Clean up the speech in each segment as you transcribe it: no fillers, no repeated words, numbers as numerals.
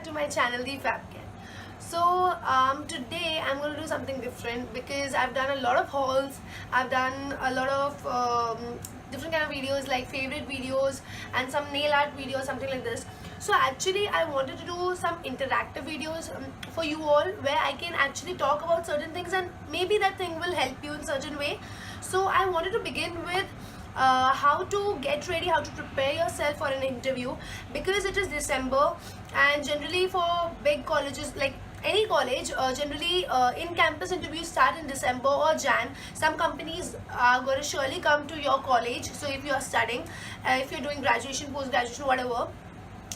to my channel, The Fabcat. So today I'm going to do something different because I've done a lot of hauls. I've done a lot of different kind of videos like favorite videos and some nail art videos, something like this. So actually I wanted to do some interactive videos for you all where I can actually talk about certain things and maybe that thing will help you in certain way. So I wanted to begin with how to get ready, how to prepare yourself for an interview, because it is December and generally for big colleges like any college, generally in-campus interviews start in December or Jan. Some companies are going to surely come to your college. So if you are studying, if you're doing graduation, post-graduation, whatever,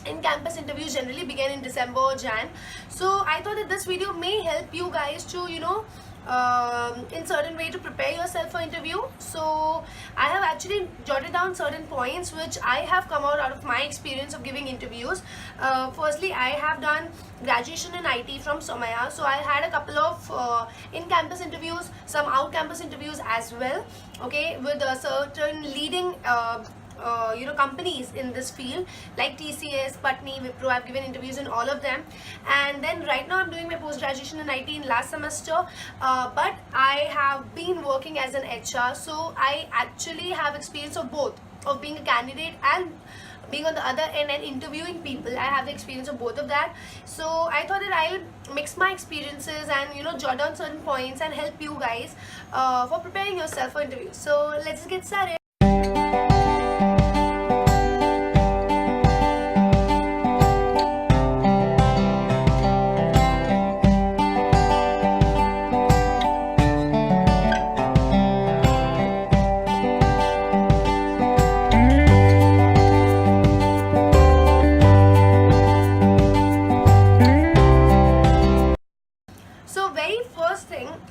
in-campus interviews generally begin in December or Jan. So I thought that this video may help you guys to, in certain way to prepare yourself for interview. So I have actually jotted down certain points which I have come out of my experience of giving interviews. Firstly, I have done graduation in IT from Somaya, so I had a couple of in-campus interviews, some out-campus interviews as well, okay, with certain leading companies in this field like TCS, Patni, Wipro. I've given interviews in all of them, and then right now I'm doing my post-graduation in IT in last semester, but I have been working as an HR, so I actually have experience of both, of being a candidate and being on the other end and interviewing people. I have the experience of both of that. So I thought that I'll mix my experiences and jot down certain points and help you guys for preparing yourself for interviews. So let's get started.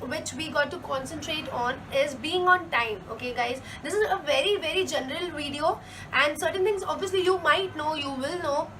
Which we got to concentrate on is being on time. Okay guys, this is a very general video and certain things obviously you might know, you will know,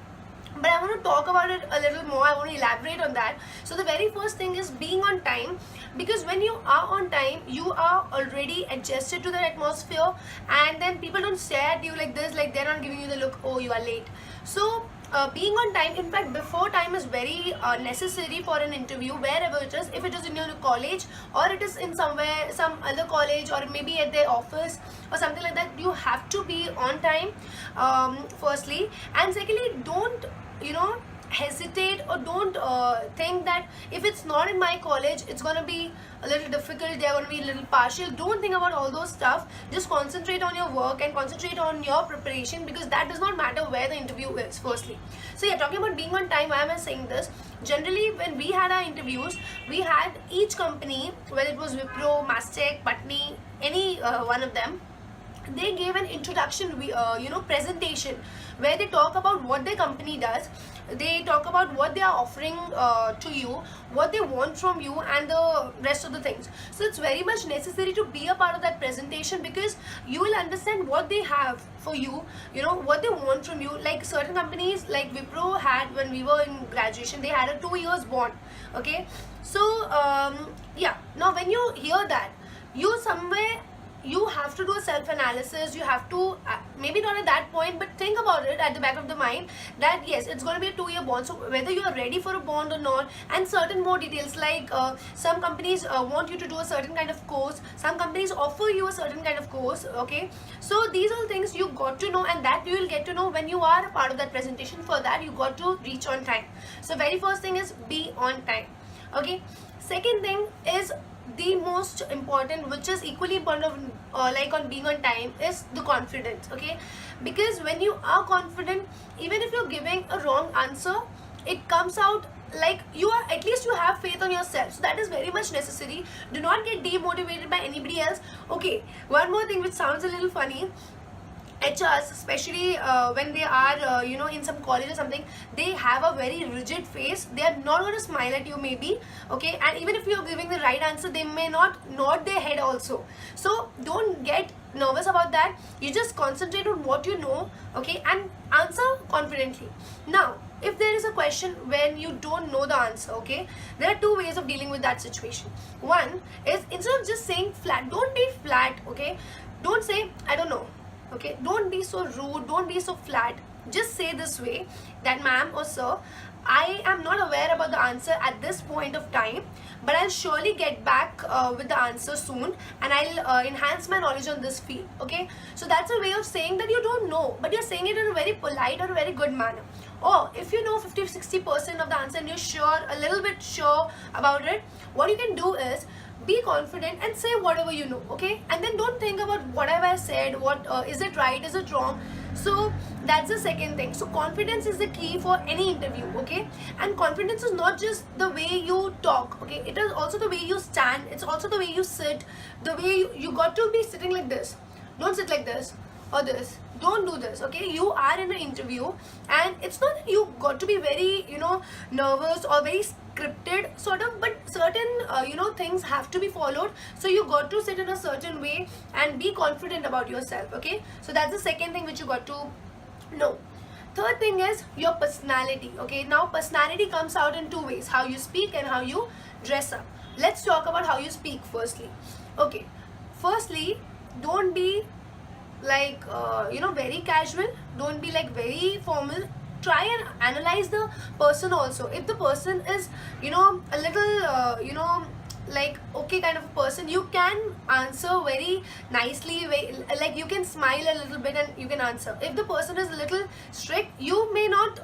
but I want to talk about it a little more. I want to elaborate on that. So the very first thing is being on time, because when you are on time you are already adjusted to the atmosphere, and then people don't stare at you like this, like they're not giving you the look, oh you are late. So being on time, in fact before time, is very necessary for an interview wherever it is. If it is in your college or it is in somewhere, some other college, or maybe at their office or something like that, you have to be on time, firstly. And secondly, don't hesitate or don't think that if it's not in my college it's gonna be a little difficult, they're gonna be a little partial. Don't think about all those stuff. Just concentrate on your work and concentrate on your preparation, because that does not matter where the interview is, firstly. So yeah, talking about being on time, why am I saying this? Generally when we had our interviews, we had each company, whether it was Wipro, Mastek, Patni, any one of them, they gave an introduction presentation where they talk about what their company does, they talk about what they are offering to you, what they want from you, and the rest of the things. So it's very much necessary to be a part of that presentation, because you will understand what they have for you, what they want from you. Like certain companies like Wipro had, when we were in graduation, they had a 2 years bond. Okay, so yeah, now when you hear that, you have to do a self-analysis. You have to maybe not at that point, but think about it at the back of the mind that yes, it's going to be a 2-year bond, so whether you are ready for a bond or not. And certain more details like some companies want you to do a certain kind of course, some companies offer you a certain kind of course. Okay, so these are things you got to know, and that you will get to know when you are a part of that presentation. For that you got to reach on time. So very first thing is be on time. Okay, second thing is the most important, which is equally important like on being on time, is the confidence. Okay, because when you are confident, even if you're giving a wrong answer, it comes out like you are, at least you have faith on yourself. So that is very much necessary. Do not get demotivated by anybody else. Okay, one more thing which sounds a little funny, HRs, especially when they are in some college or something, they have a very rigid face. They are not going to smile at you maybe, okay, and even if you are giving the right answer, they may not nod their head also. So don't get nervous about that. You just concentrate on what you know, okay, and answer confidently. Now if there is a question when you don't know the answer, okay, there are two ways of dealing with that situation. One is, instead of just saying flat, don't be flat, okay, don't say I don't know. Okay, don't be so rude, don't be so flat. Just say this way that ma'am or sir, I am not aware about the answer at this point of time, but I'll surely get back with the answer soon, and I'll enhance my knowledge on this field. Okay, so that's a way of saying that you don't know, but you're saying it in a very polite or a very good manner. Or if you know 50-60% of the answer and you're sure, a little bit sure about it, what you can do is be confident and say whatever you know. Okay, and then don't think about what have I said, what is it right, is it wrong. So that's the second thing. So confidence is the key for any interview. Okay, and confidence is not just the way you talk. Okay, it is also the way you stand, it's also the way you sit, the way you got to be sitting like this. Don't sit like this or this, don't do this. Okay, you are in an interview, and it's not that you got to be very nervous or very scripted sort of, but certain things have to be followed. So you got to sit in a certain way and be confident about yourself. Okay, so that's the second thing which you got to know. Third thing is your personality. Okay, now personality comes out in two ways: how you speak and how you dress up. Let's talk about how you speak firstly. Okay, firstly, don't be like very casual, don't be like very formal. Try and analyze the person also. If the person is a little like okay kind of a person, you can answer very nicely, like you can smile a little bit and you can answer. If the person is a little strict, you may not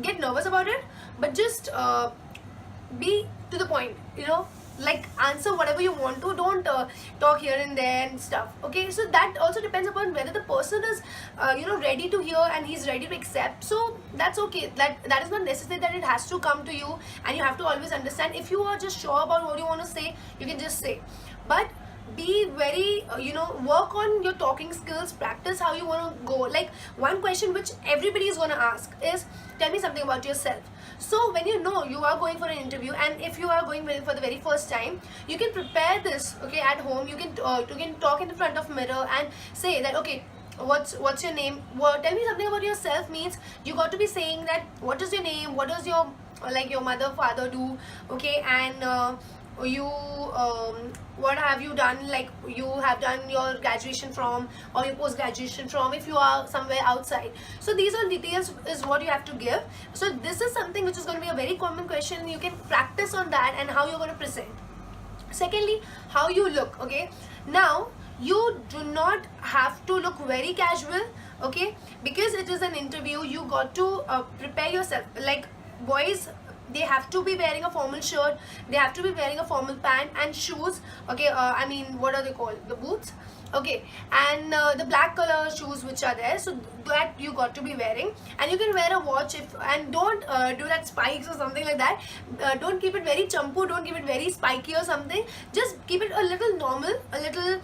get nervous about it, but just be to the point, like answer whatever you want to. Don't talk here and there and stuff. Okay, so that also depends upon whether the person is ready to hear and he's ready to accept. So that's okay. That is not necessary that it has to come to you, and you have to always understand. If you are just sure about what you want to say, you can just say. But be very work on your talking skills, practice how you want to go. Like, one question which everybody is going to ask is, tell me something about yourself. So when you know you are going for an interview, and if you are going for the very first time, you can prepare this. Okay, at home you can talk in the front of mirror and say that, okay, what's your name, tell me something about yourself. Means you got to be saying that, what is your name, what does your your mother, father do. Okay, and you what have you done, like you have done your graduation from, or your post graduation from, if you are somewhere outside. So these are details is what you have to give. So this is something which is going to be a very common question. You can practice on that and how you're going to present. Secondly, how you look. Okay, now you do not have to look very casual. Okay, because it is an interview, you got to prepare yourself. Like, boys, they have to be wearing a formal shirt, they have to be wearing a formal pant and shoes. Okay, I mean, what are they called, the boots. Okay, and the black color shoes which are there, so that you got to be wearing. And you can wear a watch, if and don't do that spikes or something like that. Don't keep it very champu, don't keep it very spiky or something. Just keep it a little normal, a little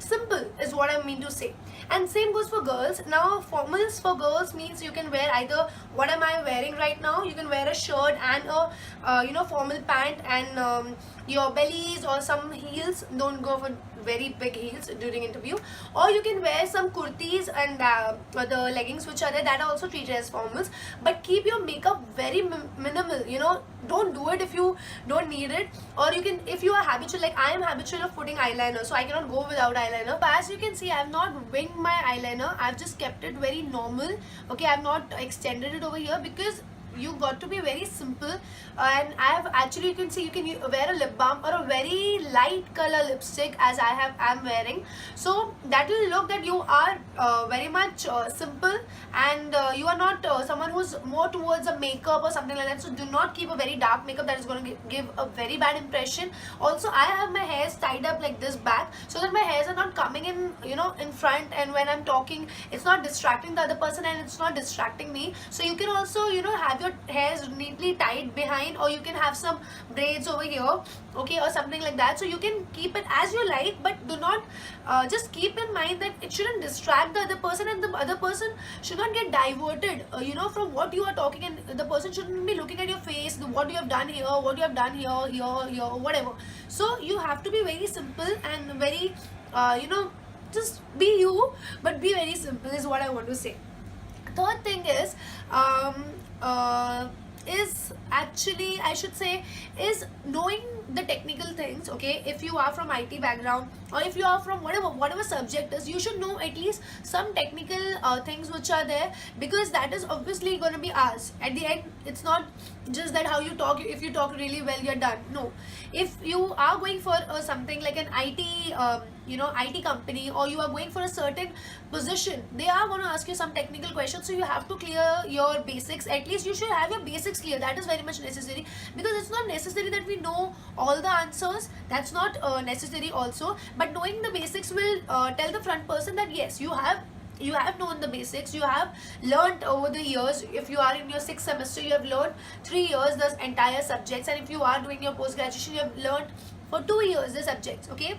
simple is what I mean to say. And same goes for girls. Now formals for girls means you can wear either, what am I wearing right now, you can wear a shirt and a formal pant and your bellies or some heels. Don't go for very big heels during interview. Or you can wear some kurtis and the leggings which are there, that are also treated as formals. But keep your makeup very minimal. Don't do it if you don't need it. Or you can, if you are habitual, like I am habitual of putting eyeliner, so I cannot go without eyeliner. But as you can see, I have not winged my eyeliner, I've just kept it very normal. Okay, I have not extended it over here because you got to be very simple. And I have actually, you can see, you can wear a lip balm or a very light color lipstick as I'm wearing. So that will look that you are very much simple, and you are not someone who's more towards a makeup or something like that. So do not keep a very dark makeup, that is going to give a very bad impression. Also, I have my hairs tied up like this back, so that my hairs are not coming in in front, and when I'm talking it's not distracting the other person and it's not distracting me. So you can also have your hairs neatly tied behind, or you can have some braids over here, okay, or something like that. So you can keep it as you like, but do not just keep in mind that it shouldn't distract the other person, and the other person should not get diverted from what you are talking, and the person shouldn't be looking at your face, what you have done here, what you have done here, whatever. So you have to be very simple and very just be you, but be very simple is what I want to say. Third thing is actually, I should say, is knowing the technical things, okay, if you are from IT background or if you are from whatever subject is, you should know at least some technical things which are there, because that is obviously going to be asked at the end. It's not just that how you talk, if you talk really well you're done. No, if you are going for something like an IT IT company, or you are going for a certain position, they are going to ask you some technical questions, so you have to clear your basics. At least you should have your basics clear. That is very much necessary, because it's not necessary that we know all the answers. That's not necessary also, but knowing the basics will tell the front person that yes, you have known the basics, you have learned over the years. If you are in your 6th semester, you have learned 3 years the entire subjects, and if you are doing your post graduation, you have learned for 2 years the subjects, okay.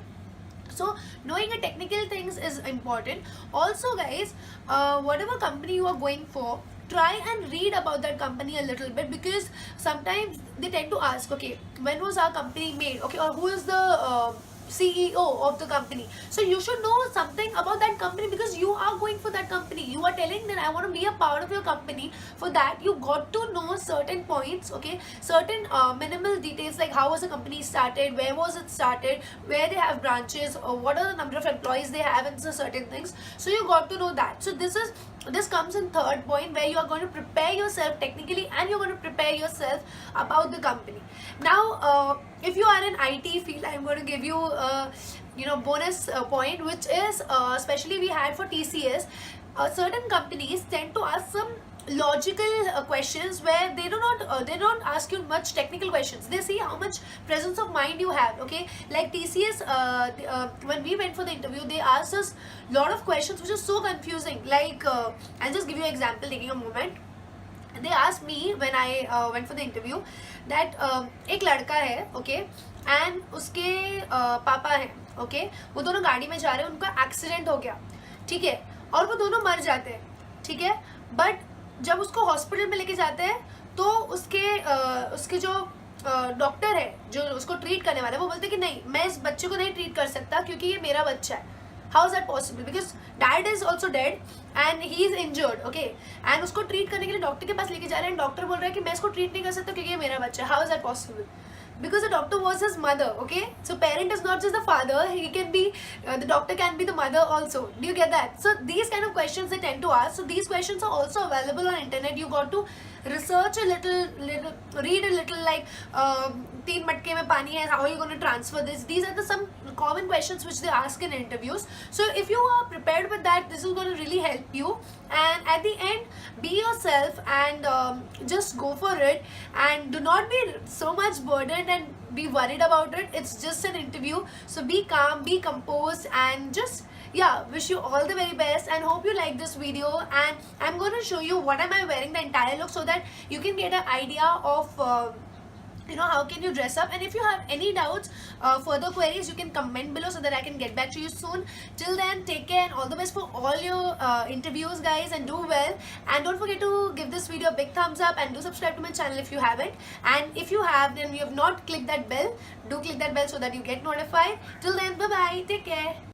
So knowing the technical things is important. Also guys, whatever company you are going for, try and read about that company a little bit, because sometimes they tend to ask, okay, when was our company made, okay, or who is the CEO of the company. So you should know something about that company, because you are going for that company. You are telling that I want to be a part of your company. For that, you got to know certain points, okay, certain minimal details, like how was the company started, where was it started, where they have branches, or what are the number of employees they have, and so certain things. So you got to know that. So this comes in third point, where you are going to prepare yourself technically, and you're going to prepare yourself about the company. Now if you are in IT field, I'm going to give you bonus point, which is especially we had for TCS. Certain companies tend to ask some logical questions, where they don't ask you much technical questions. They see how much presence of mind you have, okay. Like TCS, when we went for the interview, they asked us lot of questions which is so confusing. Like I'll just give you an example, taking a moment. They asked me when I went for the interview that एक लड़का है, okay, and उसके पापा हैं, okay, वो दोनों गाड़ी में जा रहे हैं, उनका एक्सीडेंट हो गया, ठीक है, और वो दोनों मर जाते हैं, ठीक है, बट जब उसको हॉस्पिटल में लेके जाते हैं, तो उसके जो डॉक्टर है, जो उसको ट्रीट करने वाला है, वो बोलते हैं कि नहीं, मैं इस बच्चे को नहीं ट्रीट कर सकता, क्योंकि ये मेरा बच्चा है. How is that possible? Because dad is also dead and he is injured, okay? And उसको ट्रीट करने के लिए डॉक्टर के पास लेके जा रहे हैं, डॉक्टर बोल रहा है कि मैं इसको ट्रीट नहीं कर सकता क्योंकि ये मेरा बच्चा है. How is that possible? Because the doctor was his mother, okay? So parent is not just the father, he can be the doctor can be the mother also. Do you get that? So these kind of questions they tend to ask. So these questions are also available on internet. You got to research a little, read a little, like तीन मटके में पानी है, how are you going to transfer this? These are the some common questions which they ask in interviews. So if you are prepared with that, this is going to really help you. And at the end, be yourself and just go for it, and do not be so much burdened and be worried about it. It's just an interview, so be calm, be composed, and just wish you all the very best, and hope you like this video. And I'm going to show you what am I wearing the entire look, so that you can get an idea of how can you dress up. And if you have any doubts, further queries, you can comment below so that I can get back to you soon. Till then, take care and all the best for all your interviews guys, and do well. And don't forget to give this video a big thumbs up, and do subscribe to my channel if you haven't. And if you have, then you have not clicked that bell, do click that bell so that you get notified. Till then, bye bye, take care.